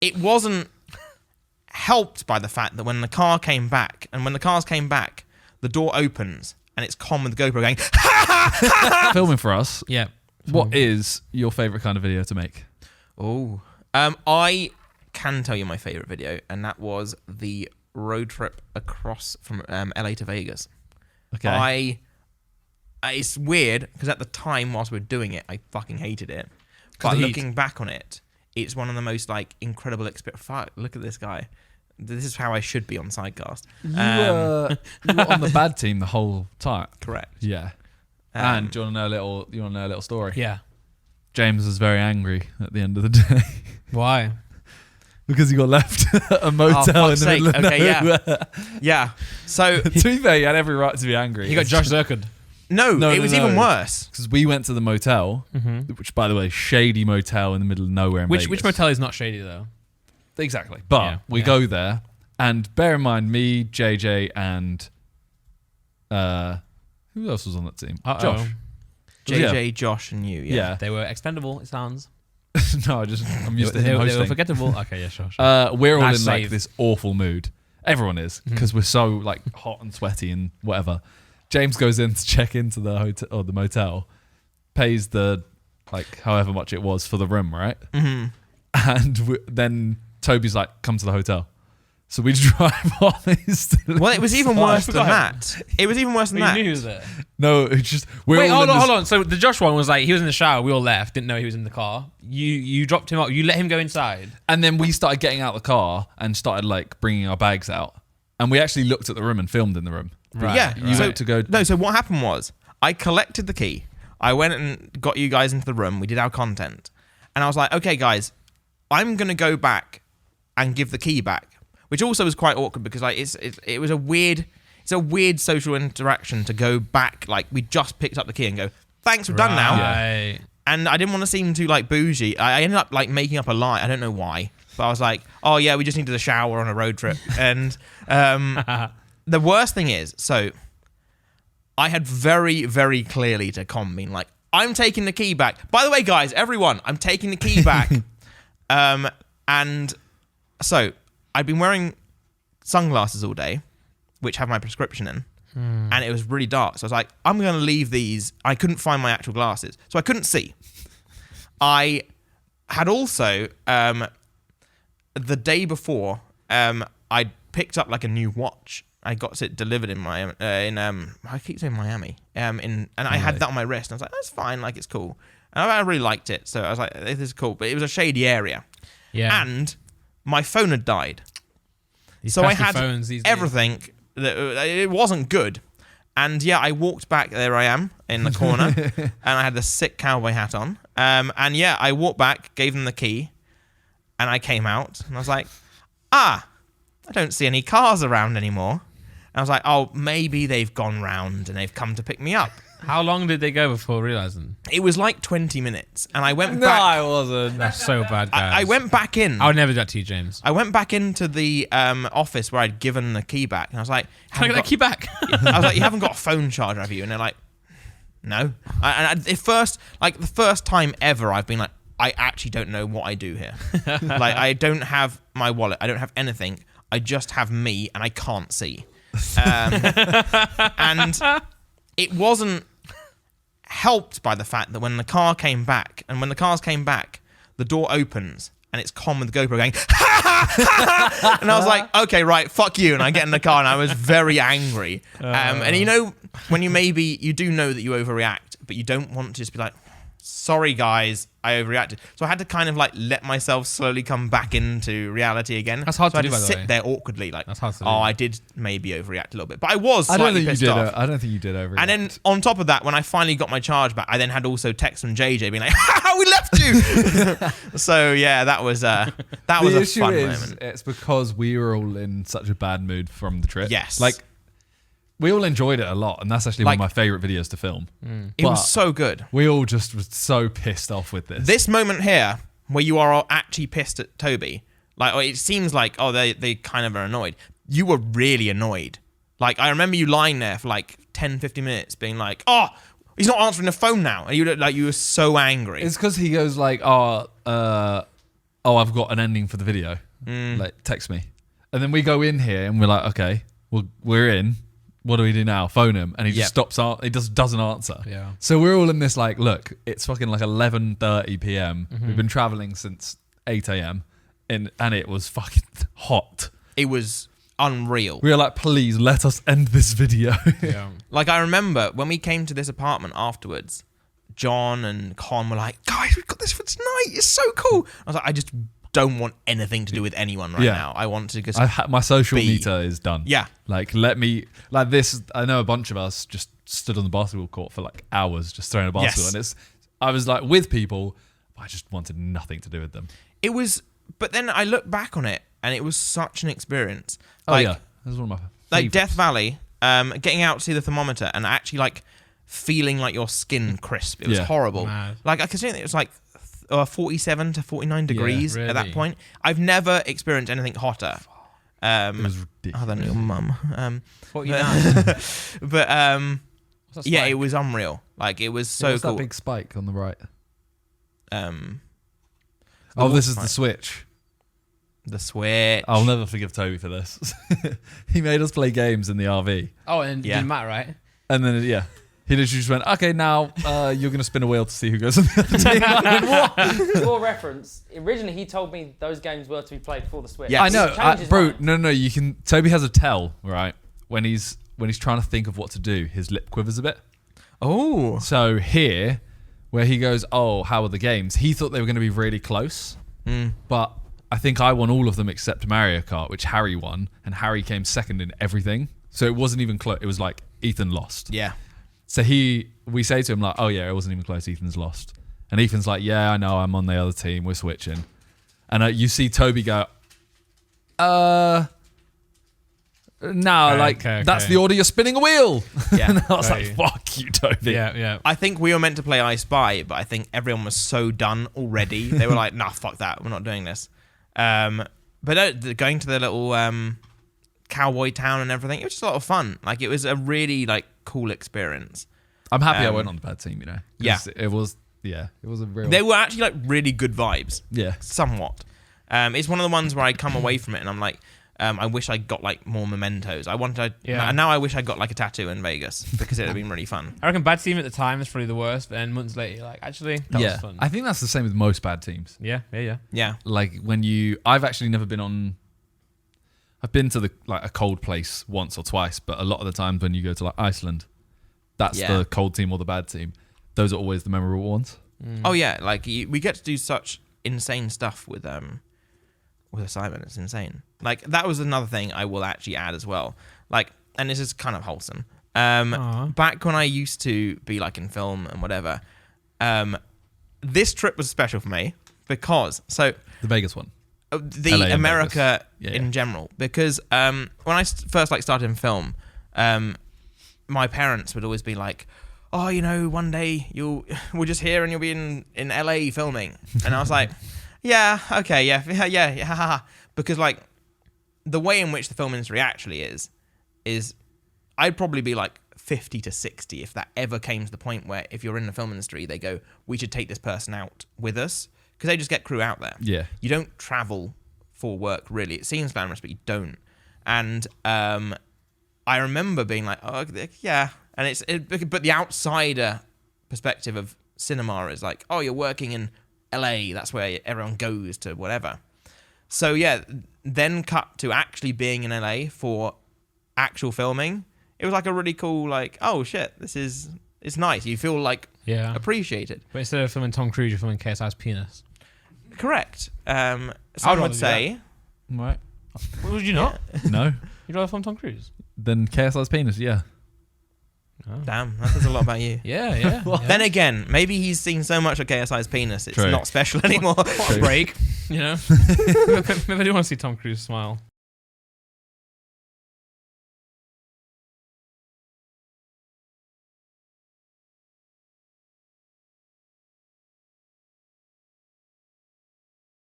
it wasn't helped by the fact that when the cars came back, the door opens and it's Con with the GoPro going, filming for us. Yeah. What is your favourite kind of video to make? Oh, I can tell you my favourite video, and that was the road trip across from LA to Vegas. Okay. It's weird because at the time whilst we were doing it, I fucking hated it. But looking back on it, it's one of the most like incredible experiences. Fuck, look at this guy. This is how I should be on Sidecast. You were on the bad team the whole time. Correct. Yeah. And do you want to know a little story? Yeah. James was very angry at the end of the day. Why? Because he got left at a motel in the middle of nowhere. Yeah. So to be fair, he had every right to be angry. He got Josh Zirked. No, it was even worse. Because we went to the motel, which, by the way, shady motel in the middle of nowhere in Vegas. Which motel is not shady, though? Exactly. But we go there, and bear in mind, me, JJ, and who else was on that team? Josh. JJ, Josh, and you. Yeah. They were expendable, it sounds. No, I'm used to him hosting. They were forgettable. Okay, yeah, sure. We're all Nice in like this awful mood. Everyone is, because we're so like hot and sweaty and whatever. James goes in to check into the hotel or the motel, pays the like however much it was for the room, right? Mm-hmm. And then Toby's like, "Come to the hotel." So we drive on. Well, it was even worse than that. It was even worse than that. You knew he was there. No, it's just hold on. So the Josh one was like he was in the shower. We all left. Didn't know he was in the car. You dropped him off. You let him go inside. And then we started getting out of the car and started like bringing our bags out. And we actually looked at the room and filmed in the room. Right. Yeah. You went to go. No. So what happened was I collected the key. I went and got you guys into the room. We did our content, and I was like, okay, guys, I'm gonna go back and give the key back. Which also was quite awkward because like it was a weird social interaction to go back, like we just picked up the key and go, thanks, we're done now. Yeah. And I didn't want to seem too like bougie. I ended up like making up a lie. I don't know why, but I was like, oh yeah, we just needed a shower on a road trip. And the worst thing is, so I had very, very clearly to Con been like, I'm taking the key back. By the way, guys, everyone, I'm taking the key back. And so I'd been wearing sunglasses all day, which have my prescription in, and it was really dark. So I was like, I'm going to leave these. I couldn't find my actual glasses, so I couldn't see. I had also, the day before, I picked up like a new watch. I got it delivered in Miami, I keep saying Miami, and I had that on my wrist. And I was like, that's fine, like it's cool. And I really liked it, so I was like, this is cool. But it was a shady area. Yeah. And my phone had died. So I had everything. It wasn't good. And yeah, I walked back. There I am in the corner. And I had the sick cowboy hat on. And yeah, I walked back, gave them the key. And I came out. And I was like, I don't see any cars around anymore. And I was like, oh, maybe they've gone round and they've come to pick me up. How long did they go before realizing? It was like 20 minutes. And I went back. No, I wasn't. That's so bad, guys. I went back in. I would never do that to you, James. I went back into the office where I'd given the key back. And I was like, can I get that key back? I was like, you haven't got a phone charger, have you? And they're like, no. The first time ever, I've been like, I actually don't know what I do here. Like, I don't have my wallet. I don't have anything. I just have me and I can't see. And it wasn't helped by the fact that when the cars came back, the door opens and it's Con with the GoPro going, and I was like, okay, right, fuck you. And I get in the car and I was very angry. And you know, when you do know that you overreact, but you don't want to just be like, sorry guys, I overreacted. So I had to kind of like let myself slowly come back into reality again. That's hard to do, by the way. I had to sit there awkwardly like, that's hard to do. I did maybe overreact a little bit. But I was slightly pissed off. I don't think you did overreact. And then on top of that, when I finally got my charge back, I then had also text from JJ being like, we left you! So yeah, that was a fun moment. It's because we were all in such a bad mood from the trip. Yes. Like, we all enjoyed it a lot, and that's actually one of my favourite videos to film. It was so good. We all just were so pissed off with this. This moment here, where you are actually pissed at Toby, like it seems like, they kind of are annoyed. You were really annoyed. Like, I remember you lying there for like 10, 15 minutes being like, he's not answering the phone now. And you were so angry. It's because he goes like, oh, I've got an ending for the video. Like, text me. And then we go in here and we're like, okay, well, we're in. What do we do now? Phone him. And he just stops. He just doesn't answer. Yeah. So we're all in this like, look, it's fucking like 11:30 p.m. We've been traveling since 8 a.m. And it was fucking hot. It was unreal. We were like, please let us end this video. Yeah. Like, I remember when we came to this apartment afterwards, John and Con were like, guys, we've got this for tonight. It's so cool. I was like, I just don't want anything to do with anyone right now. I want to just my social meter is done. Yeah. Like, let me, like this, I know a bunch of us just stood on the basketball court for like hours just throwing a basketball. Yes. And I was like with people, I just wanted nothing to do with them. It was, but then I look back on it and it was such an experience. Oh, Like, yeah. This is one of my like favorites. Death Valley, getting out to see the thermometer and actually like feeling like your skin crisp. It was horrible. Mad. Like I could see it was like 47 to 49 degrees at that really? point. I've never experienced anything hotter. It was ridiculous. Other than your mum. 49. But What's that yeah, spike? it was unreal. Like it was so What's cool. that big spike on the right? The This is spike. the Switch. The Switch. I'll never forgive Toby for this. He made us play games in the RV. Oh, and it Yeah. didn't matter, right? And then, he literally just went, okay, now you're going to spin a wheel to see who goes on the other team. For reference, originally he told me those games were to be played before the Switch. Yes. I know, He's changed his bro. mind. No, you can. Toby has a tell, right? When he's trying to think of what to do, his lip quivers a bit. Oh. So here, where he goes, oh, how are the games? He thought they were going to be really close, but I think I won all of them except Mario Kart, which Harry won, and Harry came second in everything. So it wasn't even close. It was like Ethan lost. Yeah. So we say to him like, oh yeah, it wasn't even close. Ethan's lost, and Ethan's like, yeah, I know, I'm on the other team. We're switching, and you see Toby go, no, that's the order you're spinning a wheel. Yeah. And I was Right. like, fuck you, Toby. Yeah. I think we were meant to play I Spy, but I think everyone was so done already. They were like, nah, fuck that. We're not doing this. But going to the little cowboy town and everything, it was just a lot of fun. Like, it was a really like cool experience. I'm happy I went on the bad team, you know. 'Cause Yeah. it was a real. They were actually like really good vibes, yeah. somewhat. It's one of the ones where I come away from it and I'm like, I wish I got like more mementos. And now I wish I got like a tattoo in Vegas because it would have been really fun. I reckon bad team at the time is probably the worst, but then months later, you're like, actually, that was fun. I think that's the same with most bad teams. Yeah. Yeah. Like I've actually never been on. I've been to a cold place once or twice, but a lot of the times when you go to like Iceland, that's the cold team or the bad team. Those are always the memorable ones. Oh yeah, like we get to do such insane stuff with a Sidemen. It's insane. Like that was another thing I will actually add as well. Like, and this is kind of wholesome. Back when I used to be like in film and whatever, this trip was special for me because The Vegas one. the LA and America Vegas. in general. Because when I first like started in film, my parents would always be like, "Oh, you know, one day we're just here and you'll be in LA filming," and I was like, "Yeah, okay, yeah." Because like the way in which the film industry actually is I'd probably be like 50 to 60 if that ever came to the point where if you're in the film industry, they go, we should take this person out with us because they just get crew out there. Yeah. You don't travel for work really. It seems glamorous, but you don't. And I remember being like, oh, yeah. And but the outsider perspective of cinema is like, oh, you're working in LA. That's where everyone goes to whatever. So yeah, then cut to actually being in LA for actual filming. It was like a really cool, like, oh shit, it's nice. You feel like appreciated. But instead of filming Tom Cruise, you're filming KSI's penis. Correct. Some rather would do say, Right. Would you not? No. You'd rather film Tom Cruise? Then KSI's penis, yeah. damn, that says a lot about you. Yeah. Then again, maybe he's seen so much of KSI's penis, it's True. not special anymore. What a break, you know? Maybe I do want to see Tom Cruise smile.